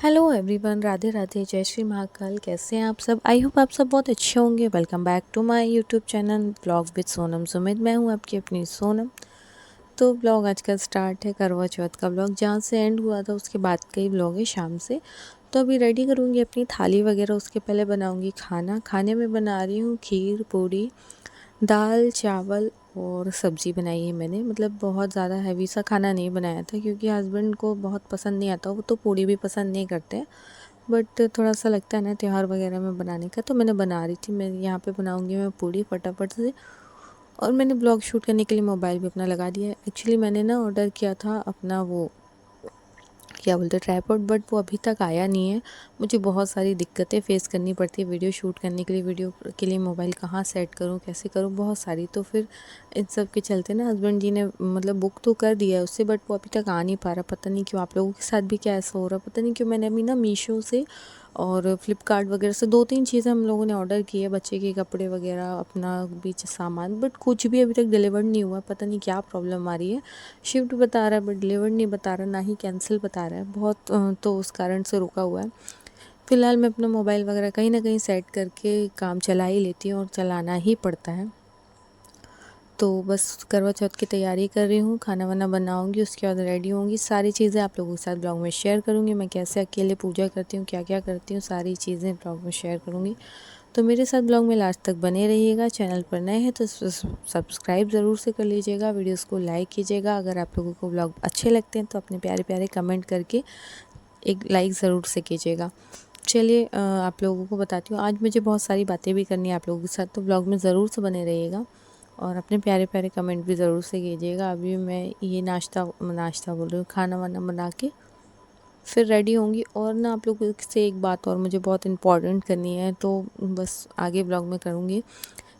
Hello everyone, Radhe Radhe, जय श्री महाकाल। कैसे हैं आप सब? आई होप आप सब बहुत अच्छे होंगे। Welcome back to my YouTube channel blog with Sonam Sumit. मैं हूं आपकी अपनी सोनम। तो ब्लॉग आज का स्टार्ट है करवा चौथ का ब्लॉग, जहां से एंड हुआ था उसके बाद का ही ब्लॉग है शाम से। तो अभी रेडी करूँगी अपनी थाली वगैरह, उसके पहले बनाऊँगी खाना। खाने में बना रही हूँ खीर पूड़ी, दाल चावल और सब्ज़ी बनाई है मैंने। मतलब बहुत ज़्यादा हैवी सा खाना नहीं बनाया था, क्योंकि हस्बैंड को बहुत पसंद नहीं आता, वो तो पूड़ी भी पसंद नहीं करते। बट थोड़ा सा लगता है ना त्योहार वगैरह में बनाने का, तो मैंने बना रही थी। मैं यहाँ पे बनाऊँगी मैं पूड़ी फटाफट से। और मैंने ब्लॉग शूट करने के लिए मोबाइल भी अपना लगा दिया है। एक्चुअली मैंने ना ऑर्डर किया था अपना वो क्या बोलते हैं ट्राइपॉड, बट वो अभी तक आया नहीं है। मुझे बहुत सारी दिक्कतें फेस करनी पड़ती है वीडियो शूट करने के लिए। वीडियो के लिए मोबाइल कहाँ सेट करूँ, कैसे करूँ, बहुत सारी। तो फिर इन सब के चलते ना हस्बैंड जी ने मतलब बुक तो कर दिया है उससे, बट वो अभी तक आ नहीं पा रहा। पता नहीं क्यों, आप लोगों के साथ भी क्या ऐसा हो रहा है पता नहीं क्यों। मैंने अभी ना मीशो से और फ्लिपकार्ट वगैरह से 2-3 चीज़ें हम लोगों ने ऑर्डर की है, बच्चे के कपड़े वगैरह, अपना बीच सामान, बट कुछ भी अभी तक डिलीवर नहीं हुआ। पता नहीं क्या प्रॉब्लम आ रही है। शिफ्ट बता रहा है बट डिलीवर नहीं बता रहा, ना ही कैंसिल बता रहा है बहुत। तो उस कारण से रुका हुआ है। फ़िलहाल मैं अपना मोबाइल वगैरह कहीं ना कहीं सेट करके काम चला ही लेती हूँ, और चलाना ही पड़ता है। तो बस करवा चौथ की तैयारी कर रही हूँ, खाना वाना बनाऊँगी, उसके बाद रेडी होंगी। सारी चीज़ें आप लोगों के साथ ब्लॉग में शेयर करूँगी। मैं कैसे अकेले पूजा करती हूँ, क्या क्या करती हूँ, सारी चीज़ें ब्लॉग में शेयर करूँगी। तो मेरे साथ ब्लॉग में लास्ट तक बने रहिएगा। चैनल पर नए हैं तो सब्सक्राइब ज़रूर से कर लीजिएगा, वीडियोस को लाइक कीजिएगा। अगर आप लोगों को ब्लॉग अच्छे लगते हैं तो अपने प्यारे प्यारे कमेंट करके एक लाइक ज़रूर से कीजिएगा। चलिए आप लोगों को बताती हूँ, आज मुझे बहुत सारी बातें भी करनी है आप लोगों के साथ, तो ब्लॉग में ज़रूर से बने रहिएगा। और अपने प्यारे प्यारे कमेंट भी ज़रूर से कीजिएगा। अभी मैं ये नाश्ता नाश्ता बोल रही हूँ, खाना वाना बना के फिर रेडी होंगी। और ना आप लोगों से एक बात और मुझे बहुत इम्पोर्टेंट करनी है, तो बस आगे ब्लॉग में करूँगी।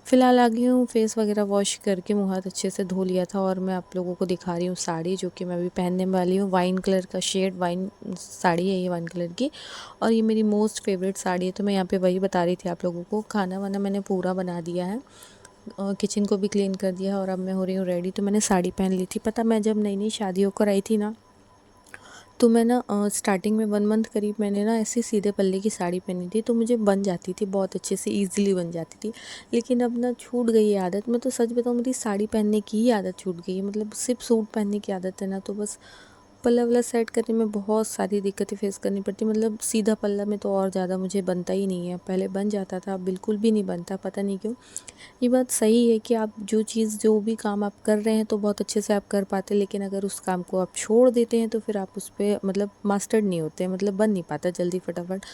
फ़िलहाल आ गई हूँ, फेस वगैरह वॉश करके मुँह हाथ अच्छे से धो लिया था, और मैं आप लोगों को दिखा रही हूँ साड़ी जो कि मैं अभी पहनने वाली हूँ। वाइन कलर का शेड वाइन साड़ी है ये, वाइन कलर की, और ये मेरी मोस्ट फेवरेट साड़ी है। तो मैं यहाँ पे वही बता रही थी आप लोगों को। खाना वाना मैंने पूरा बना दिया है और किचन को भी क्लीन कर दिया है, और अब मैं हो रही हूँ रेडी। तो मैंने साड़ी पहन ली थी। पता, मैं जब नई नई शादी होकर आई थी ना, तो मैं ना स्टार्टिंग में 1 मंथ करीब मैंने ना ऐसे सीधे पल्ले की साड़ी पहनी थी, तो मुझे बन जाती थी बहुत अच्छे से, ईज़िली बन जाती थी। लेकिन अब ना छूट गई है आदत। मैं तो सच बताऊँ, मेरी साड़ी पहनने की ही आदत छूट गई है। मतलब सिर्फ सूट पहनने की आदत है ना, तो बस पल्ला वल्ला सेट करने में बहुत सारी दिक्कतें फेस करनी पड़ती। मतलब सीधा पल्ला में तो और ज़्यादा मुझे बनता ही नहीं है। पहले बन जाता था, अब बिल्कुल भी नहीं बनता, पता नहीं क्यों। ये बात सही है कि आप जो भी काम आप कर रहे हैं तो बहुत अच्छे से आप कर पाते हैं, लेकिन अगर उस काम को आप छोड़ देते हैं तो फिर आप उस पे मतलब मास्टर्ड नहीं होते, मतलब बन नहीं पाता जल्दी फटाफट।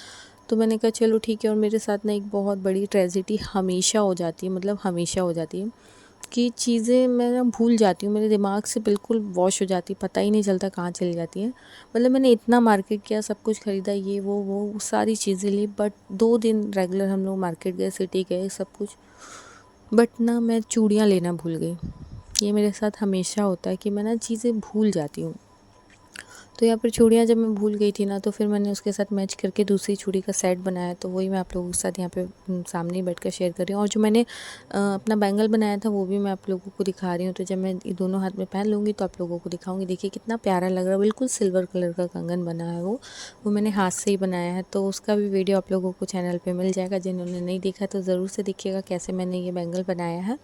तो मैंने कहा चलो ठीक है। और मेरे साथ ना एक बहुत बड़ी ट्रेजेडी हमेशा हो जाती है, मतलब हमेशा हो जाती है कि चीज़ें मैं ना भूल जाती हूँ, मेरे दिमाग से बिल्कुल वॉश हो जाती है, पता ही नहीं चलता कहाँ चली जाती है। मतलब मैंने इतना मार्केट किया, सब कुछ ख़रीदा, ये वो सारी चीज़ें ली, बट 2 दिन रेगुलर हम लोग मार्केट गए, सिटी गए, सब कुछ, बट ना मैं चूड़ियाँ लेना भूल गई। ये मेरे साथ हमेशा होता है कि मैं ना चीज़ें भूल जाती हूँ। तो यहाँ पर चूड़ियाँ जब मैं भूल गई थी ना, तो फिर मैंने उसके साथ मैच करके दूसरी चूड़ी का सेट बनाया। तो वही मैं आप लोगों के साथ यहाँ पे सामने ही बैठ कर शेयर कर रही हूँ। और जो मैंने अपना बैंगल बनाया था वो भी मैं आप लोगों को दिखा रही हूँ। तो जब मैं ये दोनों हाथ में पहन लूँगी तो आप लोगों को दिखाऊँगी। देखिए कितना प्यारा लग रहा है, बिल्कुल सिल्वर कलर का कंगन बना है वो मैंने हाथ से ही बनाया है। तो उसका भी वीडियो आप लोगों को चैनल पर मिल जाएगा। जिन्होंने नहीं देखा तो ज़रूर से देखिएगा कैसे मैंने ये बैंगल बनाया है,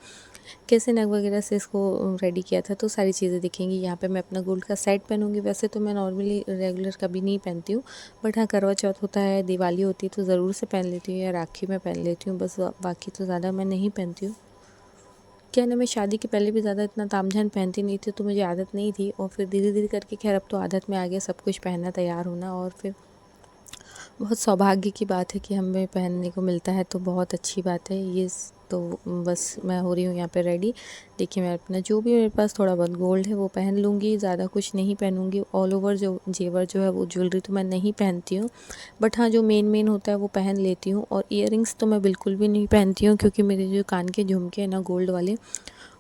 कैसे नग वगैरह से इसको रेडी किया था। तो सारी चीज़ें दिखेंगी। यहाँ पे मैं अपना गोल्ड का सेट पहनूंगी। वैसे तो मैं नॉर्मली रेगुलर कभी नहीं पहनती हूँ, बट हाँ करवा चौथ होता है, दिवाली होती है तो ज़रूर से पहन लेती हूँ, या राखी में पहन लेती हूँ बस। बाकी तो ज़्यादा मैं नहीं पहनती हूँ। क्या ना, मैं शादी के पहले भी ज़्यादा इतना तामझाम पहनती नहीं थी, तो मुझे आदत नहीं थी। और फिर धीरे धीरे करके खैर अब तो आदत में आ गया सब कुछ पहनना, तैयार होना। और फिर बहुत सौभाग्य की बात है कि हमें पहनने को मिलता है, तो बहुत अच्छी बात है ये। तो बस मैं हो रही हूँ यहाँ पे रेडी। देखिए मैं अपना जो भी मेरे पास थोड़ा बहुत गोल्ड है वो पहन लूँगी, ज़्यादा कुछ नहीं पहनूँगी। ऑल ओवर जो जेवर जो है वो ज्वेलरी तो मैं नहीं पहनती हूँ, बट हाँ जो मेन मेन होता है वो पहन लेती हूँ। और ईयरिंग्स तो मैं बिल्कुल भी नहीं पहनती हूँ, क्योंकि मेरे जो कान के झुमके हैं ना गोल्ड वाले,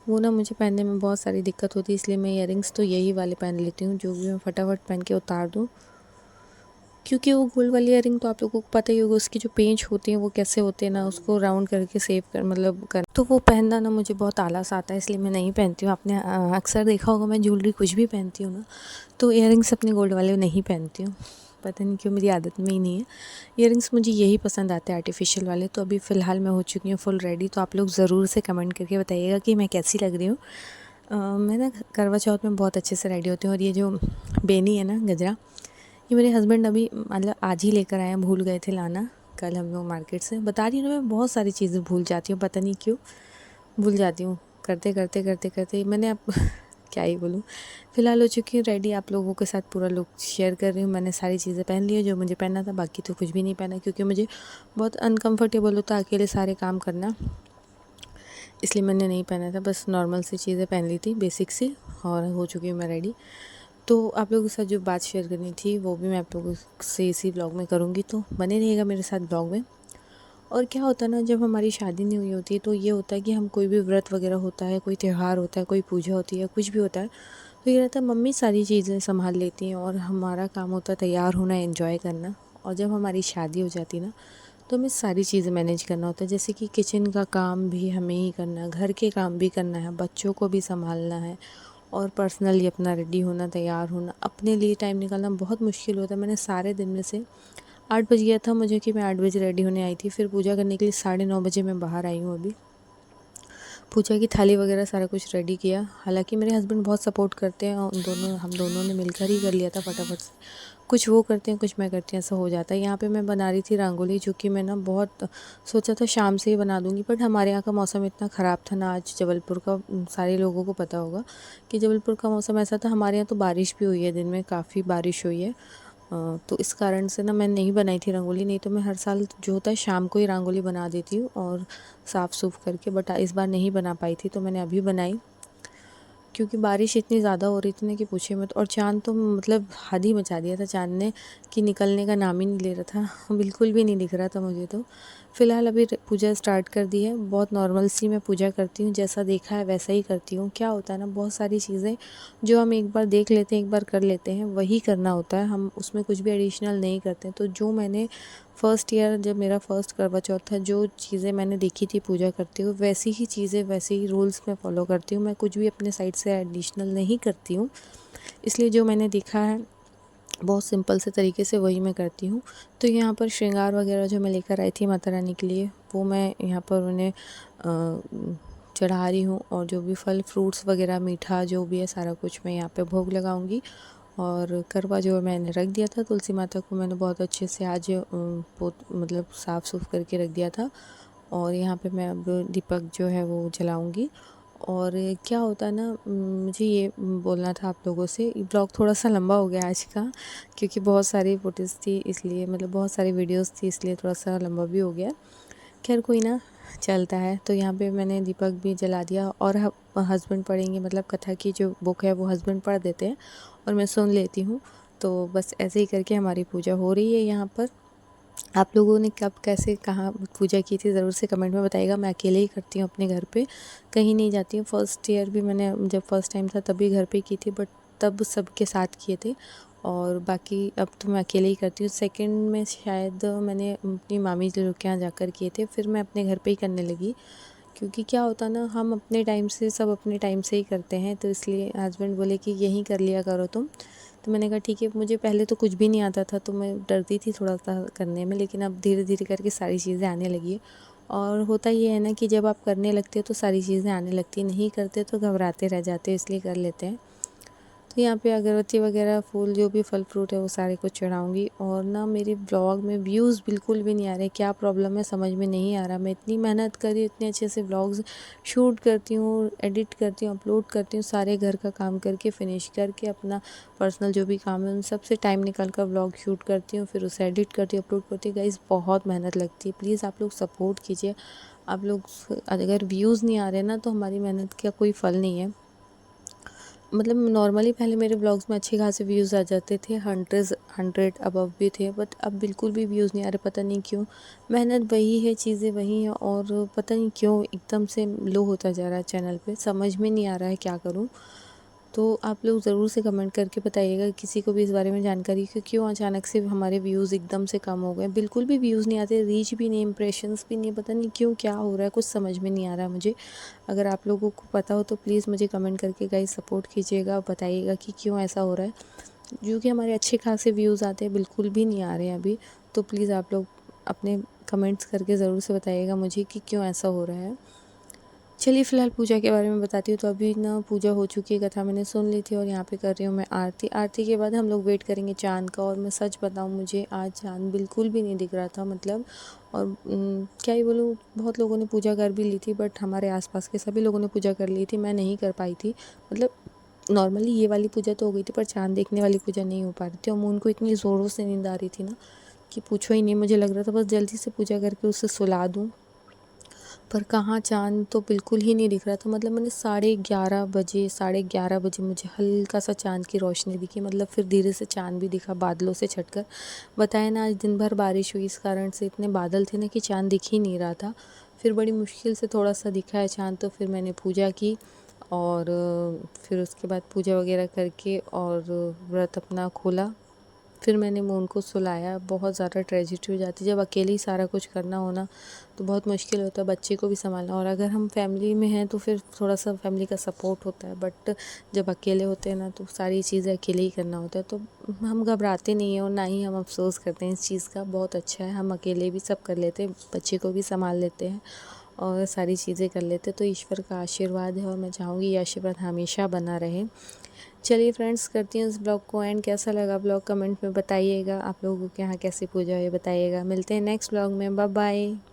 वो ना मुझे पहनने में बहुत सारी दिक्कत होती है। इसलिए मैं ईयरिंग्स तो यही वाले पहन लेती हूँ, जो भी मैं फटाफट पहन के उतार दूँ। क्योंकि वो गोल्ड वाली इयरिंग तो आप लोगों को पता ही होगा, उसकी जो पेंच होती हैं वो कैसे होते हैं ना, उसको राउंड करके सेव कर मतलब कर, तो वो पहनना ना मुझे बहुत आलस आता है, इसलिए मैं नहीं पहनती हूँ। आपने अक्सर देखा होगा मैं ज्वेलरी कुछ भी पहनती हूँ ना, तो इयरिंग्स अपने गोल्ड वाले नहीं पहनती हूँ। पता नहीं क्यों मेरी आदत में ही नहीं है। ईयरिंग्स मुझे यही पसंद आते हैं आर्टिफिशियल वाले। तो अभी फ़िलहाल मैं हो चुकी हूँ फुल रेडी। तो आप लोग ज़रूर से कमेंट करके बताइएगा कि मैं कैसी लग रही हूँ। मैं ना करवा चौथ में बहुत अच्छे से रेडी होती हूँ। और ये जो बेनी है ना, गजरा, ये मेरे हस्बैंड अभी मतलब आज ही लेकर आए हैं, भूल गए थे लाना कल हम लोग मार्केट से। बता रही हूँ ना, मैं बहुत सारी चीज़ें भूल जाती हूँ, पता नहीं क्यों भूल जाती हूँ। करते मैंने अब क्या ही बोलूँ। फ़िलहाल हो चुकी हूँ रेडी, आप लोगों के साथ पूरा लुक शेयर कर रही हूँ। मैंने सारी चीज़ें पहन ली है जो मुझे पहनना था, बाकी तो कुछ भी नहीं पहना क्योंकि मुझे बहुत अनकम्फर्टेबल होता है अकेले सारे काम करना, इसलिए मैंने नहीं पहना था। बस नॉर्मल सी चीज़ें पहन ली थी, बेसिक सी, और हो चुकी हूँ मैं रेडी। तो आप लोगों के साथ जो बात शेयर करनी थी वो भी मैं आप लोगों से इसी ब्लॉग में करूँगी, तो बने रहिएगा मेरे साथ ब्लॉग में। और क्या होता है ना, जब हमारी शादी नहीं हुई होती तो ये होता है कि हम कोई भी व्रत वगैरह होता है, कोई त्यौहार होता है, कोई पूजा होती है, कुछ भी होता है, तो ये रहता है मम्मी सारी चीज़ें संभाल लेती हैं और हमारा काम होता है तैयार होना, एंजॉय करना। और जब हमारी शादी हो जाती ना, तो हमें सारी चीज़ें मैनेज करना होता है, जैसे कि किचन का काम भी हमें ही करना है, घर के काम भी करना है, बच्चों को भी संभालना है, और पर्सनली अपना रेडी होना, तैयार होना, अपने लिए टाइम निकालना बहुत मुश्किल होता है। मैंने सारे दिन में से 8 बज गया था मुझे कि मैं 8 बजे रेडी होने आई थी, फिर पूजा करने के लिए 9:30 बजे मैं बाहर आई हूँ अभी। पूजा की थाली वगैरह सारा कुछ रेडी किया। हालांकि मेरे हस्बैंड बहुत सपोर्ट करते हैं और हम दोनों ने मिलकर ही कर लिया था फटाफट से। कुछ वो करते हैं, कुछ मैं करती हूँ, ऐसा हो जाता है। यहाँ पे मैं बना रही थी रंगोली, जो कि मैं ना बहुत सोचा था शाम से ही बना दूँगी, बट हमारे यहाँ का मौसम इतना ख़राब था ना आज जबलपुर का, सारे लोगों को पता होगा कि जबलपुर का मौसम ऐसा था। हमारे यहाँ तो बारिश भी हुई है, दिन में काफ़ी बारिश हुई है। तो इस कारण से ना मैं नहीं बनाई थी रंगोली, नहीं तो मैं हर साल जो होता है शाम को ही रंगोली बना देती हूँ और साफ़ सूफ करके, बट इस बार नहीं बना पाई थी तो मैंने अभी बनाई, क्योंकि बारिश इतनी ज़्यादा हो रही थी ना कि पूछिए मत। और चाँद तो मतलब हद ही मचा दिया था चाँद ने, कि निकलने का नाम ही नहीं ले रहा था बिल्कुल भी नहीं दिख रहा था मुझे तो। फ़िलहाल अभी पूजा स्टार्ट कर दी है। बहुत नॉर्मल सी मैं पूजा करती हूँ, जैसा देखा है वैसा ही करती हूँ। क्या होता है ना, बहुत सारी चीज़ें जो हम एक बार देख लेते हैं, एक बार कर लेते हैं, वही करना होता है, हम उसमें कुछ भी एडिशनल नहीं करते। तो जो मैंने फर्स्ट ईयर जब मेरा फर्स्ट करवा चौथ था, जो चीज़ें मैंने देखी थी पूजा करते हुए, वैसी ही चीज़ें, वैसे ही रूल्स मैं फ़ॉलो करती हूँ। मैं कुछ भी अपने साइड से एडिशनल नहीं करती हूँ, इसलिए जो मैंने देखा है बहुत सिंपल से तरीके से वही मैं करती हूँ। तो यहाँ पर श्रृंगार वगैरह जो मैं लेकर आई थी माता रानी के लिए, वो मैं यहाँ पर उन्हें चढ़ा रही हूँ। और जो भी फल फ्रूट्स वगैरह, मीठा जो भी है, सारा कुछ मैं यहाँ पे भोग लगाऊंगी। और करवा जो मैंने रख दिया था, तुलसी माता को मैंने बहुत अच्छे से आज मतलब साफ़ सूफ करके रख दिया था। और यहाँ पे मैं अब दीपक जो है वो जलाऊंगी। और क्या होता है ना, मुझे ये बोलना था आप लोगों से, ये ब्लॉग थोड़ा सा लंबा हो गया आज का, क्योंकि बहुत सारी फ़ोटोज़ थी इसलिए, मतलब बहुत सारी वीडियोस थी इसलिए थोड़ा सा लंबा भी हो गया। खैर कोई ना, चलता है। तो यहाँ पे मैंने दीपक भी जला दिया और हस्बैंड पढ़ेंगे, मतलब कथा की जो बुक है वो हस्बैंड पढ़ देते हैं और मैं सुन लेती हूँ। तो बस ऐसे ही करके हमारी पूजा हो रही है यहाँ पर। आप लोगों ने कब, कैसे, कहाँ पूजा की थी ज़रूर से कमेंट में बताइएगा। मैं अकेले ही करती हूँ अपने घर पे, कहीं नहीं जाती हूँ। फर्स्ट ईयर भी मैंने जब फर्स्ट टाइम था तभी घर पे की थी, बट तब सबके साथ किए थे। और बाकी अब तो मैं अकेले ही करती हूँ। सेकंड में शायद मैंने अपनी मामी लोग के यहाँ जाकर किए थे, फिर मैं अपने घर पे ही करने लगी। क्योंकि क्या होता ना, हम अपने टाइम से, सब अपने टाइम से ही करते हैं, तो इसलिए हस्बैंड बोले कि यहीं कर लिया करो तुम। तो मैंने कहा ठीक है। मुझे पहले तो कुछ भी नहीं आता था, तो मैं डरती थी थोड़ा सा करने में, लेकिन अब धीरे धीरे करके सारी चीज़ें आने लगी है। और होता ये है ना कि जब आप करने लगते हो तो सारी चीज़ें आने लगती हैं, नहीं करते तो घबराते रह जाते हो, इसलिए कर लेते हैं। तो यहाँ पे अगरबत्ती वगैरह, फूल, जो भी फल फ्रूट है वो सारे कुछ चढ़ाऊँगी। और ना मेरे ब्लॉग में व्यूज़ बिल्कुल भी नहीं आ रहे, क्या प्रॉब्लम है समझ में नहीं आ रहा। मैं इतनी मेहनत कर रही हूँ, इतने अच्छे से ब्लॉग्स शूट करती हूँ, एडिट करती हूँ, अपलोड करती हूँ, सारे घर का काम करके फिनिश करके, अपना पर्सनल जो भी काम है उन सब से टाइम निकाल कर ब्लॉग शूट करती हूँ, फिर उसे एडिट करती हूँ, अपलोड करती हूँ। गाइस बहुत मेहनत लगती है, प्लीज़ आप लोग सपोर्ट कीजिए। आप लोग अगर व्यूज़ नहीं आ रहे ना, तो हमारी मेहनत का कोई फल नहीं है। मतलब नॉर्मली पहले मेरे ब्लॉग्स में अच्छे खासे व्यूज़ आ जाते थे, 100 अबव भी थे, बट अब बिल्कुल भी व्यूज़ नहीं आ रहे, पता नहीं क्यों। मेहनत वही है, चीज़ें वही हैं, और पता नहीं क्यों एकदम से लो होता जा रहा है चैनल पे, समझ में नहीं आ रहा है क्या करूँ। तो आप लोग ज़रूर से कमेंट करके बताइएगा किसी को भी इस बारे में जानकारी, कि क्यों अचानक से हमारे व्यूज़ एकदम से कम हो गए। बिल्कुल भी व्यूज़ नहीं आते, रीच भी नहीं, इम्प्रेशंस भी नहीं, पता नहीं क्यों, क्या हो रहा है, कुछ समझ में नहीं आ रहा है मुझे। अगर आप लोगों को पता हो तो प्लीज़ मुझे कमेंट करके गाइस सपोर्ट कीजिएगा, बताइएगा कि क्यों ऐसा हो रहा है। जो कि हमारे अच्छे खासे व्यूज़ आते हैं बिल्कुल भी नहीं आ रहे हैं अभी। तो प्लीज़ आप लोग अपने कमेंट्स करके ज़रूर से बताइएगा मुझे कि क्यों ऐसा हो रहा है। चलिए फ़िलहाल पूजा के बारे में बताती हूँ। तो अभी ना पूजा हो चुकी है, कथा मैंने सुन ली थी और यहाँ पे कर रही हूँ मैं आरती। आरती के बाद हम लोग वेट करेंगे चाँद का। और मैं सच बताऊँ, मुझे आज चाँद बिल्कुल भी नहीं दिख रहा था मतलब। और क्या ही बोलूँ, बहुत लोगों ने पूजा कर भी ली थी, बट हमारे आसपास के सभी लोगों ने पूजा कर ली थी, मैं नहीं कर पाई थी। मतलब नॉर्मली ये वाली पूजा तो हो गई थी, पर चाँद देखने वाली पूजा नहीं हो पा रही थी। और मून को इतनी ज़ोरों से नींद आ रही थी ना कि पूछो ही नहीं। मुझे लग रहा था बस जल्दी से पूजा करके उसे सुला दूँ, पर कहाँ चाँद तो बिल्कुल ही नहीं दिख रहा था। मतलब मैंने 11:30 बजे मुझे हल्का सा चाँद की रोशनी दिखी। मतलब फिर धीरे से चाँद भी दिखा बादलों से छटकर। बताया ना, आज दिन भर बारिश हुई, इस कारण से इतने बादल थे ना कि चाँद दिख ही नहीं रहा था। फिर बड़ी मुश्किल से थोड़ा सा दिखा है चाँद। तो फिर मैंने पूजा की और फिर उसके बाद पूजा वगैरह करके और व्रत अपना खोला। फिर मैंने मून को सुलाया। बहुत ज़्यादा ट्रेजेडी हो जाती है जब अकेले ही सारा कुछ करना हो ना, तो बहुत मुश्किल होता है बच्चे को भी संभालना। और अगर हम फैमिली में हैं तो फिर थोड़ा सा फैमिली का सपोर्ट होता है, बट जब अकेले होते हैं ना तो सारी चीज़ें अकेले ही करना होता है। तो हम घबराते नहीं हैं और ना ही हम अफसोस करते हैं इस चीज़ का। बहुत अच्छा है, हम अकेले भी सब कर लेते हैं, बच्चे को भी संभाल लेते हैं और सारी चीज़ें कर लेते हैं। तो ईश्वर का आशीर्वाद है और मैं चाहूँगी ये आशीर्वाद हमेशा बना रहे। चलिए फ्रेंड्स, करती हूँ इस ब्लॉग को एंड। कैसा लगा ब्लॉग कमेंट में बताइएगा। आप लोगों के यहाँ कैसी पूजा है बताइएगा। मिलते हैं नेक्स्ट ब्लॉग में। Bye bye.